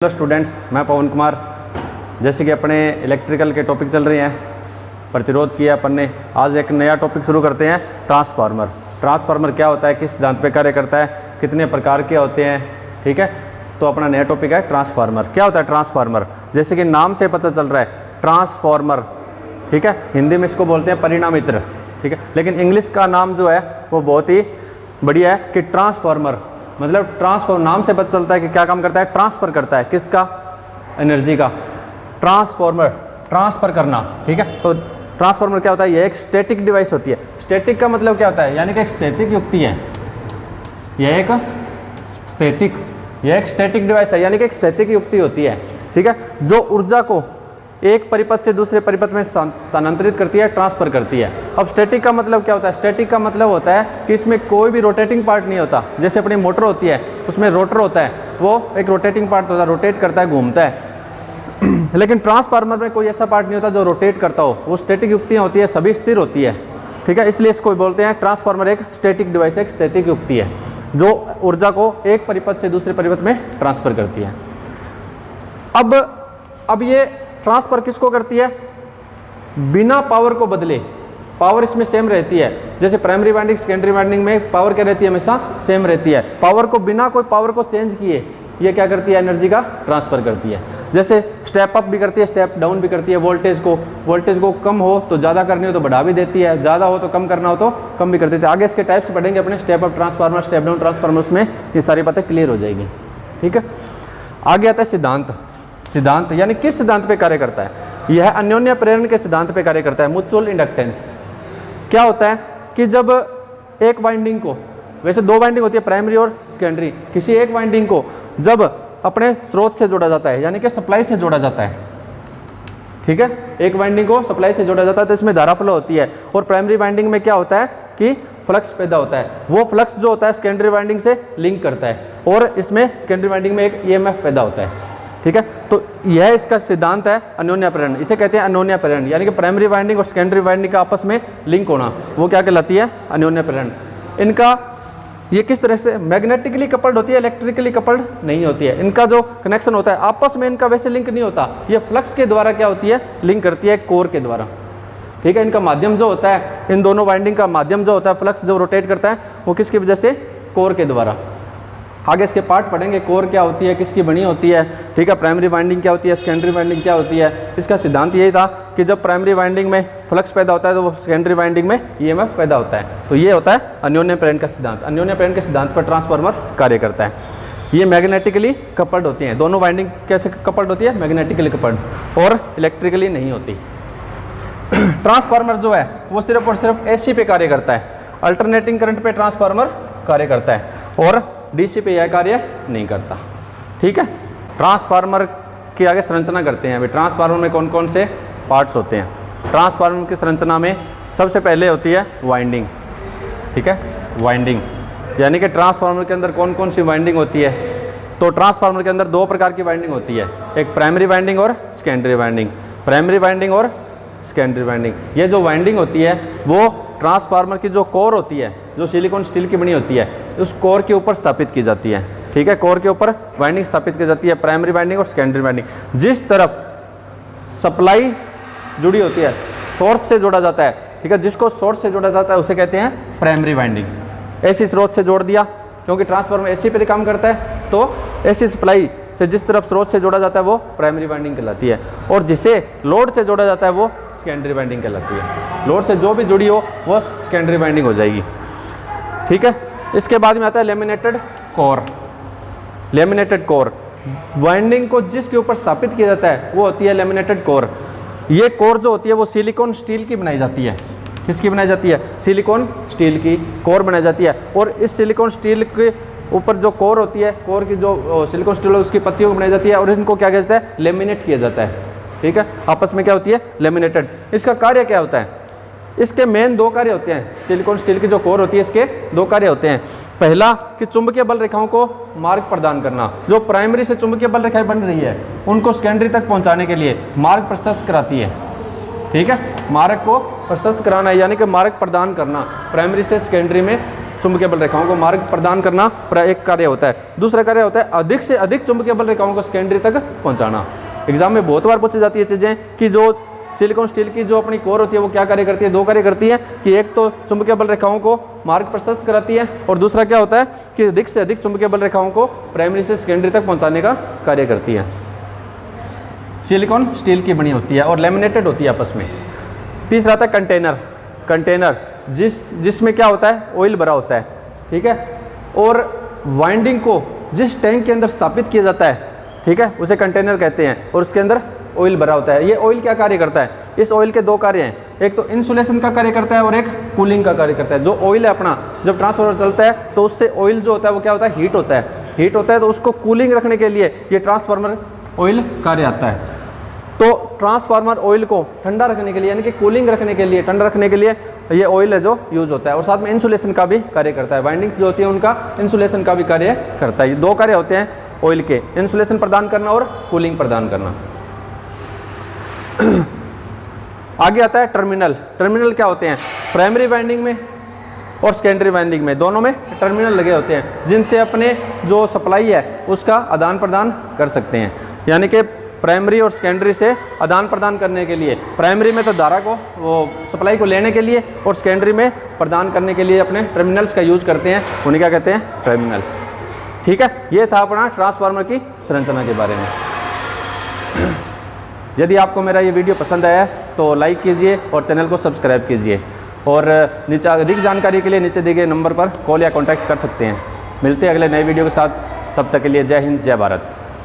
Hello students, मैं पवन कुमार। जैसे कि अपने इलेक्ट्रिकल के टॉपिक चल रहे हैं, प्रतिरोध किया अपन ने। आज एक नया टॉपिक शुरू करते हैं, ट्रांसफार्मर। ट्रांसफार्मर क्या होता है, किस सिद्धांत पे कार्य करता है, कितने प्रकार के होते हैं, ठीक है। तो अपना नया टॉपिक है ट्रांसफार्मर। क्या होता है ट्रांसफार्मर? जैसे कि नाम से पता चल रहा है, ट्रांसफार्मर, ठीक है। हिंदी में इसको बोलते हैं परिणामित्र, ठीक है। लेकिन इंग्लिश का नाम जो है वो बहुत ही बढ़िया है कि ट्रांसफार्मर, मतलब ट्रांसफर, नाम से पता चलता है कि क्या काम करता है, ट्रांसफर करता है। किसका? एनर्जी का। ट्रांसफार्मर, ट्रांसफर करना, ठीक है। तो ट्रांसफार्मर क्या होता है? यह एक स्टैटिक डिवाइस होती है। स्टैटिक का मतलब क्या होता है? यानी कि एक स्थैतिक युक्ति है। यह एक स्टैटिक डिवाइस है, यानी कि एक स्थैतिक युक्ति होती है, ठीक है, जो ऊर्जा को एक परिपथ से दूसरे परिपथ में स्थानांतरित करती है, ट्रांसफर करती है। अब स्टैटिक का मतलब क्या होता है? स्टैटिक का मतलब होता है कि इसमें कोई भी रोटेटिंग पार्ट नहीं होता। जैसे अपनी मोटर होती है, उसमें रोटर होता है, वो एक रोटेटिंग पार्ट होता है, रोटेट करता है, घूमता है। लेकिन ट्रांसफार्मर में कोई ऐसा पार्ट नहीं होता जो रोटेट करता हो। वो स्टैटिक युक्तियाँ होती है, सभी स्थिर होती है, ठीक है। इसलिए इसको बोलते हैं ट्रांसफार्मर एक स्टैटिक डिवाइस, एक स्थैतिक युक्ति है जो ऊर्जा को एक परिपथ से दूसरे परिपथ में ट्रांसफर करती है। अब ये ट्रांसफर किसको करती है? बिना पावर को बदले। पावर इसमें सेम रहती है। जैसे प्राइमरी वाइंडिंग, सेकेंडरी वाइंडिंग में पावर क्या रहती है? हमेशा सेम रहती है। पावर को बिना कोई पावर को चेंज किए ये क्या करती है? एनर्जी का ट्रांसफर करती है। जैसे स्टेप अप भी करती है, स्टेप डाउन भी करती है। वोल्टेज को कम हो तो ज़्यादा करनी हो तो बढ़ा भी देती है, ज़्यादा हो तो कम करना हो तो कम भी कर देती है। आगे इसके टाइप्स पढ़ेंगे अपने, step up transformer, step down transformers में ये सारी बातें क्लियर हो जाएगी, ठीक है। आगे आता है सिद्धांत। सिद्धांत यानी किस सिद्धांत पे कार्य करता है? यह अन्योन्य प्रेरण के सिद्धांत पे कार्य करता है, म्यूचुअल इंडक्टेंस। क्या होता है कि जब एक वाइंडिंग को, वैसे दो वाइंडिंग होती है, प्राइमरी और सेकेंडरी, किसी एक वाइंडिंग को जब अपने स्रोत से जोड़ा जाता है, यानी कि सप्लाई से जोड़ा जाता है, ठीक है, एक वाइंडिंग को सप्लाई से जोड़ा जाता है तो इसमें धारा फ्लो होती है। और प्राइमरी वाइंडिंग में क्या होता है कि फ्लक्स पैदा होता है। वो फ्लक्स जो होता है सेकेंडरी वाइंडिंग से लिंक करता है और इसमें सेकेंडरी वाइंडिंग में एक ईएमएफ पैदा होता है, ठीक है। तो यह इसका सिद्धांत है अन्योन्य प्रेरण। इसे कहते हैं अन्योन्य प्रेरण, यानी कि प्राइमरी वाइंडिंग और सेकेंडरी वाइंडिंग का आपस में लिंक होना, वो क्या कहलाती है? अन्योन्य प्रेरण। इनका ये किस तरह से मैग्नेटिकली कपल्ड होती है, इलेक्ट्रिकली कपल्ड नहीं होती है। इनका जो कनेक्शन होता है आपस में इनका वैसे लिंक नहीं होता, ये फ्लक्स के द्वारा क्या होती है? लिंक करती है, कोर के द्वारा, ठीक है। इनका माध्यम जो होता है, इन दोनों वाइंडिंग का माध्यम जो होता है, फ्लक्स जो रोटेट करता है, वो किसकी वजह से? कोर के द्वारा। आगे इसके पार्ट पढ़ेंगे, कोर क्या होती है, किसकी बनी होती है, ठीक है, प्राइमरी वाइंडिंग क्या होती है, सेकेंडरी वाइंडिंग क्या होती है। इसका सिद्धांत यही था कि जब प्राइमरी वाइंडिंग में फ्लक्स पैदा होता है तो वो सेकेंडरी वाइंडिंग में ईएमएफ पैदा होता है। तो ये होता है अन्योन्य प्रेरण का सिद्धांत। अन्योन्य प्रेरण के सिद्धांत पर ट्रांसफार्मर कार्य करता है। ये मैग्नेटिकली कपल्ड होती हैं, दोनों वाइंडिंग कैसे कपल्ड होती है? मैग्नेटिकली कपल्ड, और इलेक्ट्रिकली नहीं होती। ट्रांसफार्मर जो है वो सिर्फ और सिर्फ एसी पे कार्य करता है, अल्टरनेटिंग करंट पे ट्रांसफार्मर कार्य करता है, और डीसी पे यह कार्य नहीं करता, ठीक है। ट्रांसफार्मर की आगे संरचना करते हैं। अभी ट्रांसफार्मर में कौन कौन से पार्ट्स होते हैं? ट्रांसफार्मर की संरचना में सबसे पहले होती है वाइंडिंग, ठीक है। वाइंडिंग यानी कि ट्रांसफार्मर के अंदर कौन कौन सी वाइंडिंग होती है? तो ट्रांसफार्मर के अंदर दो प्रकार की वाइंडिंग होती है, एक प्राइमरी वाइंडिंग और सेकेंडरी वाइंडिंग। प्राइमरी वाइंडिंग और सेकेंडरी वाइंडिंग, ये जो वाइंडिंग होती है वो ट्रांसफार्मर की जो कोर होती है, जो सिलिकॉन स्टील की बनी होती है, उस कोर के ऊपर स्थापित की जाती है, ठीक है। कोर के ऊपर वाइंडिंग स्थापित की जाती है, प्राइमरी वाइंडिंग और सेकेंडरी वाइंडिंग। जिस तरफ सप्लाई जुड़ी होती है, सोर्स से जोड़ा जाता है, ठीक है, जिसको सोर्स से जोड़ा जाता है उसे कहते हैं प्राइमरी वाइंडिंग। एसी स्रोत से जोड़ दिया, क्योंकि ट्रांसफार्मर एसी पर काम करता है, तो एसी सप्लाई से जिस तरफ स्रोत से जोड़ा जाता है वो प्राइमरी वाइंडिंग कहलाती है, और जिसे लोड से जोड़ा जाता है वो सेकेंडरी वाइंडिंग कहलाती है। लोड से जो भी जुड़ी हो वो सेकेंडरी वाइंडिंग हो जाएगी, ठीक है। इसके बाद में आता है laminated core. Laminated core, winding को जिसके ऊपर स्थापित किया जाता है वो होती है लेमिनेटेड कोर। ये कोर जो होती है वो सिलिकॉन स्टील की बनाई जाती है। किसकी बनाई जाती है? सिलिकॉन स्टील की कोर बनाई जाती है। और इस सिलिकॉन स्टील के ऊपर जो कोर होती है, कोर की जो सिलिकॉन स्टील है उसकी पत्तियों को बनाई जाती है, और इनको क्या कहते हैं? लेमिनेट किया जाता है, ठीक है। आपस में क्या होती है? लेमिनेटेड। इसका कार्य क्या होता है? इसके मेन दो कार्य होते हैं। सिलिकॉन स्टील की जो कोर होती है इसके दो कार्य होते हैं। पहला कि चुंबकीय बल रेखाओं को मार्ग प्रदान करना। जो प्राइमरी से चुंबकीय बल रेखाएं बन रही है उनको सेकेंडरी तक पहुंचाने के लिए मार्ग प्रशस्त कराती है, ठीक है। मार्ग को प्रशस्त कराना है, यानी कि मार्ग प्रदान करना प्राइमरी से सेकेंडरी में चुंबकीय रेखाओं को मार्ग प्रदान करना एक कार्य होता है। दूसरा कार्य होता है अधिक से अधिक चुंबकीय रेखाओं को सेकेंडरी तक पहुंचाना। एग्जाम में बहुत बार पूछी जाती है चीज़ें कि जो सिलिकॉन स्टील की जो अपनी कोर होती है वो क्या कार्य करती है, दो कार्य करती है कि एक तो चुंबकीय बल रेखाओं को मार्ग प्रशस्त कराती है और दूसरा क्या होता है कि अधिक से अधिक चुंबकीय बल रेखाओं को प्राइमरी से सेकेंडरी तक पहुंचाने का कार्य करती है। सिलिकॉन स्टील की बनी होती है और लेमिनेटेड होती है आपस में। तीसरा आता है कंटेनर। कंटेनर जिसमें क्या होता है, ऑयल भरा होता है, ठीक है, और वाइंडिंग को जिस टैंक के अंदर स्थापित किया जाता है, ठीक है, उसे कंटेनर कहते हैं और उसके अंदर ऑयल भरा होता है। ये ऑयल क्या कार्य करता है, इस ऑयल के दो कार्य हैं, एक तो इंसुलेशन का कार्य करता है और एक कूलिंग का कार्य करता है। जो ऑयल है अपना, जब ट्रांसफार्मर चलता है तो उससे ऑयल जो होता है वो क्या होता है, हीट होता है। हीट होता है तो उसको कूलिंग रखने के लिए ये ट्रांसफार्मर ऑयल कार्य आता है। तो ट्रांसफार्मर ऑयल को ठंडा रखने के लिए, यानी कि कूलिंग रखने के लिए, ठंडा रखने के लिए ये ऑयल है जो यूज होता है और साथ में इंसुलेशन का भी कार्य करता है। वाइंडिंग जो होती है उनका इंसुलेशन का भी कार्य करता है। ये दो कार्य होते हैं ऑयल के, इंसुलेशन प्रदान करना और कूलिंग प्रदान करना। आगे आता है टर्मिनल। टर्मिनल क्या होते हैं, प्राइमरी वाइंडिंग में और सेकेंडरी वाइंडिंग में, दोनों में टर्मिनल लगे होते हैं जिनसे अपने जो सप्लाई है उसका आदान प्रदान कर सकते हैं। यानी कि प्राइमरी और सेकेंडरी से आदान प्रदान करने के लिए, प्राइमरी में तो धारा को वो सप्लाई को लेने के लिए और सेकेंडरी में प्रदान करने के लिए अपने टर्मिनल्स का यूज करते हैं, उन्हें क्या कहते हैं, टर्मिनल्स। ठीक है, ये था अपना ट्रांसफार्मर की संरचना के बारे में। यदि आपको मेरा ये वीडियो पसंद आया तो लाइक कीजिए और चैनल को सब्सक्राइब कीजिए और नीचे अधिक जानकारी के लिए नीचे दिए गए नंबर पर कॉल या कॉन्टैक्ट कर सकते हैं। मिलते हैं अगले नए वीडियो के साथ, तब तक के लिए जय हिंद, जय भारत।